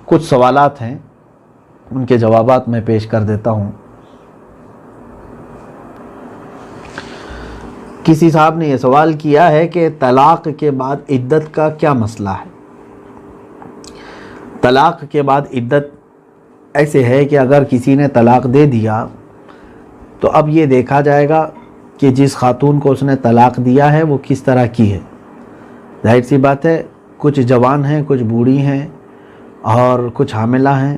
کچھ سوالات ہیں، ان کے جوابات میں پیش کر دیتا ہوں۔ کسی صاحب نے یہ سوال کیا ہے کہ طلاق کے بعد عدت کا کیا مسئلہ ہے؟ طلاق کے بعد عدت ایسے ہے کہ اگر کسی نے طلاق دے دیا تو اب یہ دیکھا جائے گا کہ جس خاتون کو اس نے طلاق دیا ہے وہ کس طرح کی ہے۔ ظاہر سی بات ہے، کچھ جوان ہیں، کچھ بوڑھی ہیں اور کچھ حاملہ ہیں،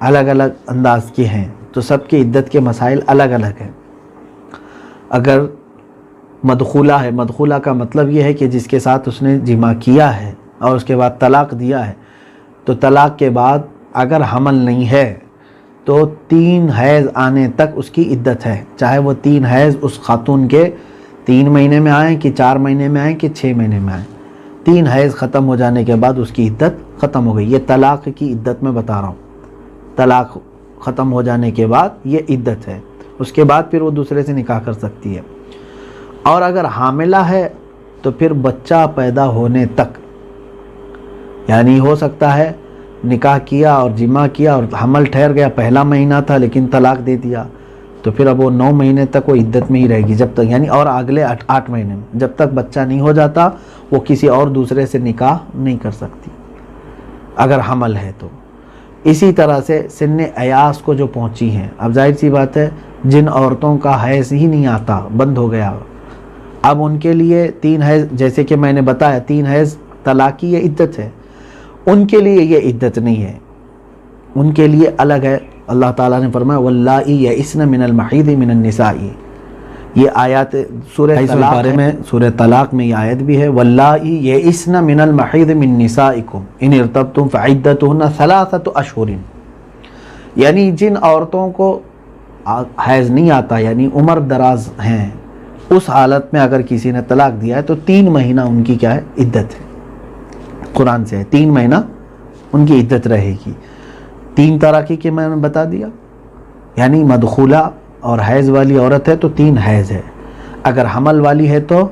الگ الگ انداز کی ہیں، تو سب کی عدت کے مسائل الگ الگ ہیں۔ اگر مدخولہ ہے، مدخولہ کا مطلب یہ ہے کہ جس کے ساتھ اس نے جماع کیا ہے اور اس کے بعد طلاق دیا ہے، تو طلاق کے بعد اگر حمل نہیں ہے تو 3 حیض آنے تک اس کی عدت ہے، چاہے وہ 3 حیض اس خاتون کے 3 مہینے میں آئیں کہ 4 مہینے میں آئیں کہ 6 مہینے میں آئیں، 3 حیض ختم ہو جانے کے بعد اس کی عدت ختم ہو گئی۔ یہ طلاق کی عدت میں بتا رہا ہوں، طلاق ختم ہو جانے کے بعد یہ عدت ہے، اس کے بعد پھر وہ دوسرے سے نکاح کر سکتی ہے۔ اور اگر حاملہ ہے تو پھر بچہ پیدا ہونے تک، یعنی ہو سکتا ہے نکاح کیا اور جماع کیا اور حمل ٹھہر گیا، پہلا مہینہ تھا لیکن طلاق دے دیا، تو پھر اب وہ 9 مہینے تک وہ عدت میں ہی رہے گی، جب تک یعنی اور اگلے 8 مہینے میں جب تک بچہ نہیں ہو جاتا وہ کسی اور دوسرے سے نکاح نہیں کر سکتی اگر حمل ہے تو۔ اسی طرح سے سن ایاس کو جو پہنچی ہیں، اب ظاہر سی بات ہے جن عورتوں کا حیض ہی نہیں آتا، بند ہو گیا، اب ان کے لیے 3 حیض، جیسے کہ میں نے بتایا 3 حیض طلاق کی یہ عدت ہے، ان کے لیے یہ عدت نہیں ہے، ان کے لیے الگ ہے۔ اللہ تعالیٰ نے فرمایا واللائی یئسن من المحیض من النساء، یہ آیات سورہ طلاق میں، سورہ طلاق میں یہ آیت بھی ہے، واللائی یئسن من المحیض من نسائکم ان ارتبتم فعدتہن 3 اشہر، یعنی جن عورتوں کو حیض نہیں آتا یعنی عمر دراز ہیں، اس حالت میں اگر کسی نے طلاق دیا ہے تو 3 مہینہ ان کی کیا ہے؟ عدت ہے، قرآن سے ہے 3 مہینہ ان کی عدت رہے گی۔ 3 طرح کی میں نے بتا دیا، یعنی مدخولہ اور حیض والی عورت ہے تو 3 حیض ہے، اگر حمل والی ہے تو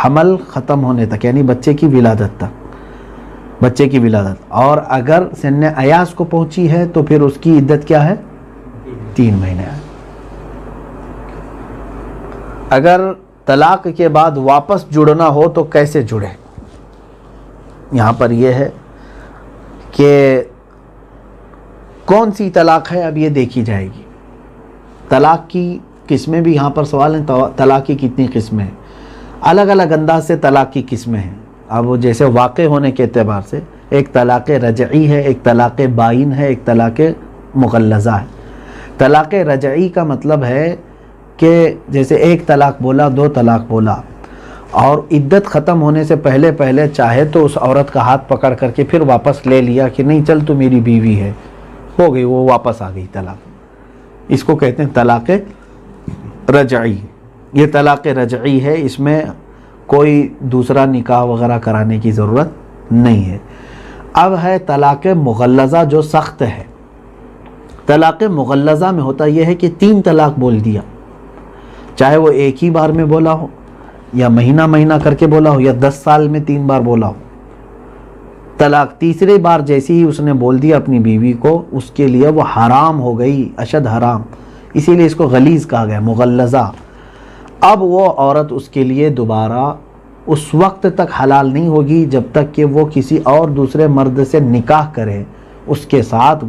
حمل ختم ہونے تک یعنی بچے کی ولادت تک، بچے کی ولادت، اور اگر سن ایاس کو پہنچی ہے تو پھر اس کی عدت کیا ہے؟ 3 مہینے ہے۔ اگر طلاق کے بعد واپس جڑنا ہو تو کیسے جڑے؟ یہاں پر یہ ہے کہ کون سی طلاق ہے اب یہ دیکھی جائے گی۔ طلاق کی قسمیں بھی یہاں پر سوال ہیں، طلاق کی کتنی قسمیں ہیں؟ الگ الگ انداز سے طلاق کی قسمیں ہیں۔ اب جیسے واقع ہونے کے اعتبار سے ایک طلاق رجعی ہے، ایک طلاق بائن ہے، ایک طلاق مغلظہ ہے۔ طلاق رجعی کا مطلب ہے کہ جیسے 1 طلاق بولا، 2 طلاق بولا، اور عدت ختم ہونے سے پہلے چاہے تو اس عورت کا ہاتھ پکڑ کر کے پھر واپس لے لیا کہ نہیں چل تو میری بیوی ہے، ہو گئی، وہ واپس آ گئی طلاق، اس کو کہتے ہیں طلاق رجعی۔ یہ طلاق رجعی ہے، اس میں کوئی دوسرا نکاح وغیرہ کرانے کی ضرورت نہیں ہے۔ اب ہے طلاق مغلظہ جو سخت ہے۔ طلاق مغلظہ میں ہوتا یہ ہے کہ 3 طلاق بول دیا، چاہے وہ ایک ہی بار میں بولا ہو یا مہینہ مہینہ کر کے بولا ہو یا 10 سال میں 3 بار بولا ہو۔ طلاق تیسری بار جیسی ہی اس نے بول دیا اپنی بیوی کو، اس کے لیے وہ حرام ہو گئی، اشد حرام، اسی لیے اس کو غلیظ کہا گیا، مغلظہ۔ اب وہ عورت اس کے لیے دوبارہ اس وقت تک حلال نہیں ہوگی جب تک کہ وہ کسی اور دوسرے مرد سے نکاح کرے، اس کے ساتھ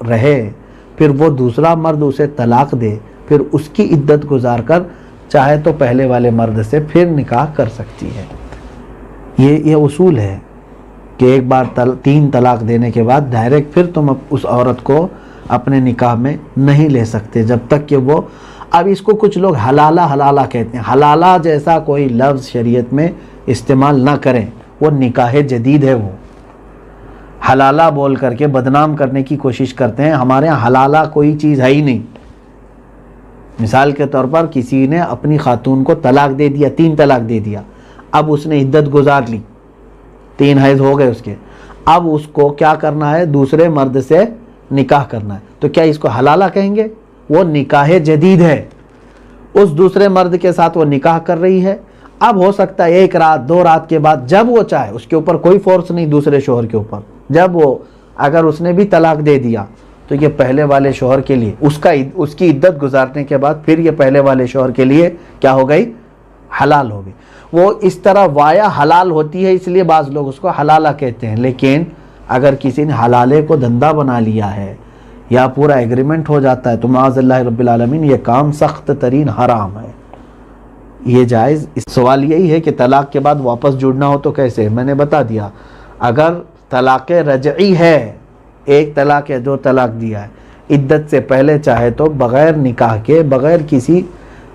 رہے، پھر وہ دوسرا مرد اسے طلاق دے، پھر اس کی عدت گزار کر چاہے تو پہلے والے مرد سے پھر نکاح کر سکتی ہے۔ یہ اصول ہے کہ ایک بار 3 طلاق دینے کے بعد ڈائریکٹ پھر تم اس عورت کو اپنے نکاح میں نہیں لے سکتے جب تک کہ وہ، اب اس کو کچھ لوگ حلالہ کہتے ہیں، حلالہ جیسا کوئی لفظ شریعت میں استعمال نہ کریں، وہ نکاح جدید ہے، وہ حلالہ بول کر کے بدنام کرنے کی کوشش کرتے ہیں۔ ہمارے یہاں حلالہ کوئی چیز ہے ہی نہیں۔ مثال کے طور پر کسی نے اپنی خاتون کو طلاق دے دیا، 3 طلاق دے دیا، اب اس نے عدت گزار لی، 3 حیض ہو گئے اس کے، اب اس کو کیا کرنا ہے؟ دوسرے مرد سے نکاح کرنا ہے، تو کیا اس کو حلالہ کہیں گے؟ وہ نکاح جدید ہے، اس دوسرے مرد کے ساتھ وہ نکاح کر رہی ہے۔ اب ہو سکتا ہے 1 رات 2 رات کے بعد جب وہ چاہے، اس کے اوپر کوئی فورس نہیں دوسرے شوہر کے اوپر، جب وہ اگر اس نے بھی طلاق دے دیا تو یہ پہلے والے شوہر کے لیے اس کی عدت گزارنے کے بعد پھر یہ پہلے والے شوہر کے لیے کیا ہو گئی؟ حلال ہو گئی۔ وہ اس طرح وایا حلال ہوتی ہے، اس لیے بعض لوگ اس کو حلالہ کہتے ہیں، لیکن اگر کسی نے حلالے کو دھندا بنا لیا ہے یا پورا ایگریمنٹ ہو جاتا ہے تو معاذ اللہ رب العالمین یہ کام سخت ترین حرام ہے، یہ جائز۔ سوال یہی ہے کہ طلاق کے بعد واپس جڑنا ہو تو کیسے؟ میں نے بتا دیا، اگر طلاق رجعی ہے، ایک طلاق یا دو طلاق دیا ہے، عدت سے پہلے چاہے تو بغیر نکاح کے، بغیر کسی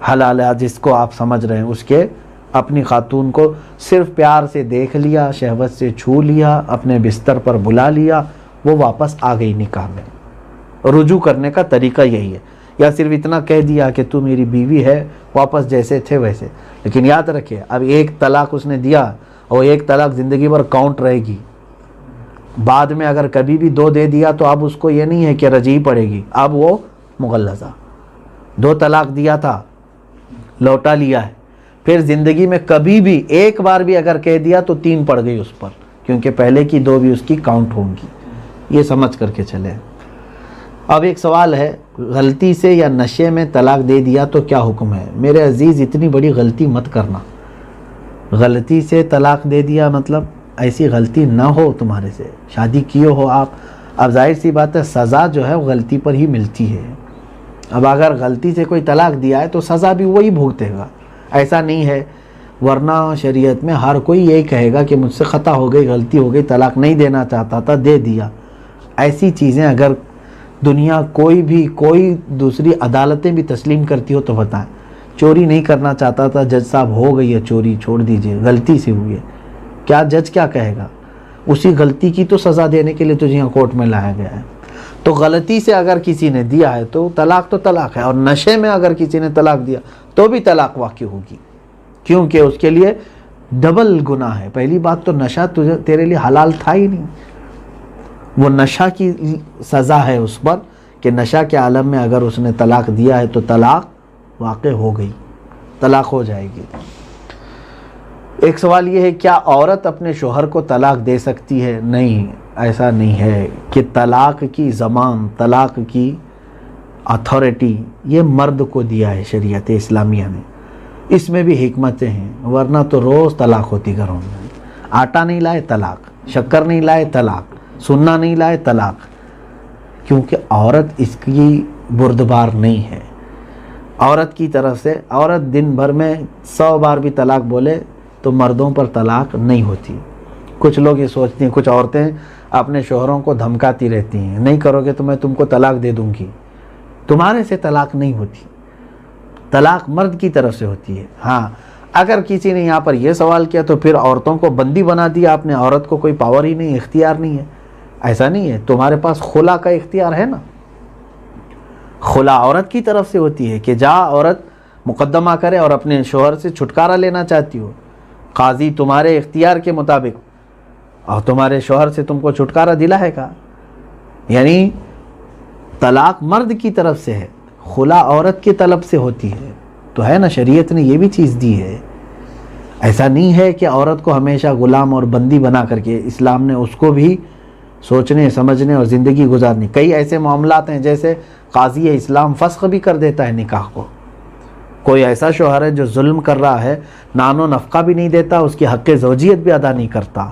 حلالہ جس کو آپ سمجھ رہے ہیں اس کے، اپنی خاتون کو صرف پیار سے دیکھ لیا، شہوت سے چھو لیا، اپنے بستر پر بلا لیا، وہ واپس آ گئی نکاح میں۔ رجوع کرنے کا طریقہ یہی ہے، یا صرف اتنا کہہ دیا کہ تو میری بیوی ہے، واپس جیسے تھے ویسے۔ لیکن یاد رکھے، اب ایک طلاق اس نے دیا اور ایک طلاق زندگی بھر کاؤنٹ رہے گی، بعد میں اگر کبھی بھی دو دے دیا تو اب اس کو یہ نہیں ہے کہ رجعی پڑے گی، اب وہ مغلظہ۔ دو طلاق دیا تھا، لوٹا لیا ہے، پھر زندگی میں کبھی بھی ایک بار بھی اگر کہہ دیا تو 3 پڑ گئی اس پر، کیونکہ پہلے کی 2 بھی اس کی کاؤنٹ ہوں گی۔ یہ سمجھ کر کے چلے۔ اب ایک سوال ہے، غلطی سے یا نشے میں طلاق دے دیا تو کیا حکم ہے؟ میرے عزیز، اتنی بڑی غلطی مت کرنا۔ غلطی سے طلاق دے دیا مطلب ایسی غلطی نہ ہو تمہارے سے، شادی کیے ہو آپ، اب ظاہر سی بات ہے سزا جو ہے وہ غلطی پر ہی ملتی ہے۔ اب اگر غلطی سے کوئی طلاق دیا ہے تو سزا بھی وہی بھگتے گا، ایسا نہیں ہے، ورنہ شریعت میں ہر کوئی یہی کہے گا کہ مجھ سے خطا ہو گئی، غلطی ہو گئی، طلاق نہیں دینا چاہتا تھا، دے دیا۔ ایسی چیزیں اگر دنیا کوئی دوسری عدالتیں بھی تسلیم کرتی ہو تو بتائیں، چوری نہیں کرنا چاہتا تھا، جج صاحب ہو گئی ہے چوری، چھوڑ دیجئے، غلطی سے ہوئی ہے، کیا جج کیا کہے گا؟ اسی غلطی کی تو سزا دینے کے لیے تجھے یہاں کورٹ میں لایا گیا ہے۔ تو غلطی سے اگر کسی نے دیا ہے تو طلاق ہے، اور نشے میں اگر کسی نے طلاق دیا تو بھی طلاق واقع ہوگی، کیونکہ اس کے لیے ڈبل گناہ ہے۔ پہلی بات تو نشہ تیرے لیے حلال تھا ہی نہیں، وہ نشہ کی سزا ہے اس پر کہ نشہ کے عالم میں اگر اس نے طلاق دیا ہے تو طلاق واقع ہو گئی، طلاق ہو جائے گی۔ ایک سوال یہ ہے، کیا عورت اپنے شوہر کو طلاق دے سکتی ہے؟ نہیں، ایسا نہیں ہے کہ طلاق کی زمان، طلاق کی اتھارٹی یہ مرد کو دیا ہے شریعت اسلامیہ نے، اس میں بھی حکمتیں ہیں، ورنہ تو روز طلاق ہوتی گھروں میں۔ آٹا نہیں لائے طلاق، شکر نہیں لائے طلاق، سننا نہیں لائے طلاق، کیونکہ عورت اس کی بردبار نہیں ہے۔ عورت کی طرف سے عورت دن بھر میں 100 بار بھی طلاق بولے تو مردوں پر طلاق نہیں ہوتی۔ کچھ لوگ یہ سوچتے ہیں، کچھ عورتیں اپنے شوہروں کو دھمکاتی رہتی ہیں، نہیں کرو گے تو میں تم کو طلاق دے دوں گی۔ تمہارے سے طلاق نہیں ہوتی، طلاق مرد کی طرف سے ہوتی ہے۔ ہاں، اگر کسی نے یہاں پر یہ سوال کیا تو پھر عورتوں کو بندی بنا دیا آپ نے، عورت کو کوئی پاور ہی نہیں، اختیار نہیں ہے۔ ایسا نہیں ہے، تمہارے پاس خلا کا اختیار ہے نا، خلا عورت کی طرف سے ہوتی ہے کہ جا عورت مقدمہ کرے اور اپنے شوہر سے چھٹکارا لینا چاہتی ہو، قاضی تمہارے اختیار کے مطابق اور تمہارے شوہر سے تم کو چھٹکارا دلائے گا۔ یعنی طلاق مرد کی طرف سے ہے، خلا عورت کی طلب سے ہوتی ہے، تو ہے نا، شریعت نے یہ بھی چیز دی ہے۔ ایسا نہیں ہے کہ عورت کو ہمیشہ غلام اور بندی بنا کر کے، اسلام نے اس کو بھی سوچنے سمجھنے اور زندگی گزارنی۔ کئی ایسے معاملات ہیں جیسے قاضی اسلام فسخ بھی کر دیتا ہے نکاح کو۔ کوئی ایسا شوہر ہے جو ظلم کر رہا ہے، نان و نفقہ بھی نہیں دیتا، اس کی حق زوجیت بھی ادا نہیں کرتا،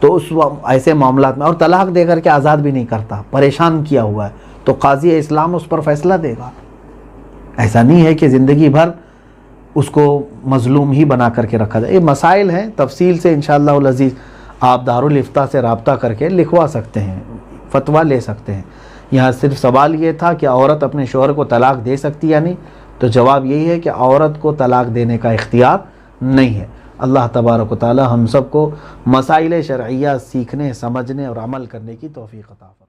تو اس ایسے معاملات میں، اور طلاق دے کر کے آزاد بھی نہیں کرتا، پریشان کیا ہوا ہے، تو قاضی اسلام اس پر فیصلہ دے گا۔ ایسا نہیں ہے کہ زندگی بھر اس کو مظلوم ہی بنا کر کے رکھا جائے۔ یہ مسائل ہیں، تفصیل سے انشاءاللہ العزیز آپ دارالفتاء سے رابطہ کر کے لکھوا سکتے ہیں، فتویٰ لے سکتے ہیں۔ یہاں صرف سوال یہ تھا کہ عورت اپنے شوہر کو طلاق دے سکتی یا نہیں، تو جواب یہی ہے کہ عورت کو طلاق دینے کا اختیار نہیں ہے۔ اللہ تبارک و تعالی ہم سب کو مسائل شرعیہ سیکھنے، سمجھنے اور عمل کرنے کی توفیق عطا فرمائے۔